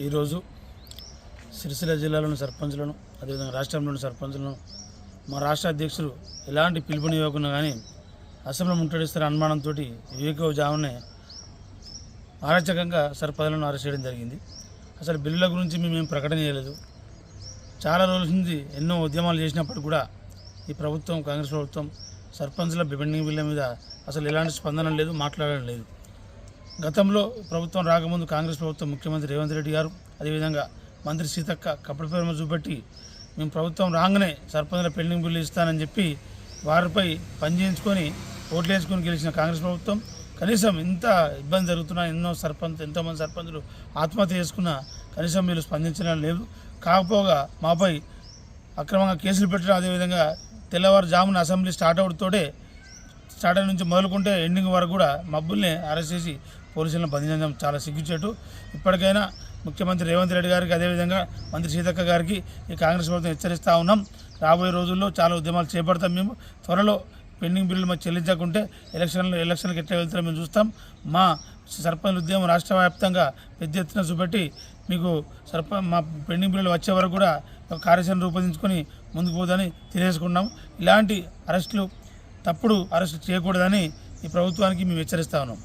ఈరోజు సిరిసిల్ల జిల్లాలోని సర్పంచులను అదేవిధంగా రాష్ట్రంలోని సర్పంచులను మా రాష్ట్ర అధ్యక్షులు ఎలాంటి పిలుపునివ్వకుండా కానీ అసెంబ్లీ ముట్టడిస్తున్న అనుమానంతో వివేకజామునే అరాచకంగా సర్పంచులను అరెస్ట్ చేయడం జరిగింది. అసలు బిల్లుల గురించి మేమేం ప్రకటన చేయలేదు. చాలా రోజుల నుంచి ఎన్నో ఉద్యమాలు చేసినప్పుడు కూడా ఈ ప్రభుత్వం, కాంగ్రెస్ ప్రభుత్వం సర్పంచుల పెండింగ్ బిల్లుల మీద అసలు ఎలాంటి స్పందన లేదు, మాట్లాడడం లేదు. గతంలో ప్రభుత్వం రాకముందు కాంగ్రెస్ ప్రభుత్వం ముఖ్యమంత్రి రేవంత్ రెడ్డి గారు అదేవిధంగా మంత్రి సీతక్క కపట ప్రేమ చూపెట్టి మేము ప్రభుత్వం రాగానే సర్పంచుల పెండింగ్ బిల్లు ఇస్తానని చెప్పి వారిపై పనిచేయించుకొని ఓట్లు వేసుకొని గెలిచిన కాంగ్రెస్ ప్రభుత్వం కనీసం ఇంత ఇబ్బంది జరుగుతున్నా ఎంతోమంది సర్పంచులు ఆత్మహత్య చేసుకున్నా కనీసం మీరు స్పందించడం లేదు. కాకపోగా మాపై అక్రమంగా కేసులు పెట్టడం, అదేవిధంగా తెల్లవారుజామున అసెంబ్లీ స్టార్ట్ నుంచి మొదలుకుంటే ఎండింగ్ వరకు కూడా మబ్బుల్ని అరెస్ట్ చేసి పోలీసులను బంధించడం చాలా సిగ్గుచేటు. ఇప్పటికైనా ముఖ్యమంత్రి రేవంత్ రెడ్డి గారికి అదేవిధంగా మంత్రి సీతక్క గారికి ఈ కాంగ్రెస్ ప్రభుత్వం హెచ్చరిస్తూ ఉన్నాం. రాబోయే రోజుల్లో చాలా ఉద్యమాలు చేపడతాం. మేము త్వరలో పెండింగ్ బిల్లులు మాకు చెల్లించకుంటే ఎలక్షన్లకు ఎట్లా వెళ్తారో మేము చూస్తాం. మా సర్పంచ్ ఉద్యమం రాష్ట్ర వ్యాప్తంగా పెద్ద ఎత్తున చూపెట్టి మీకు మా పెండింగ్ బిల్లులు వచ్చే వరకు కూడా ఒక కార్యాచరణ రూపొందించుకొని ముందుకు పోదని తెలియజేసుకున్నాం. ఇలాంటి తప్పుడు అరెస్టు చేయకూడదని ఈ ప్రభుత్వానికి మేము హెచ్చరిస్తా ఉన్నాం.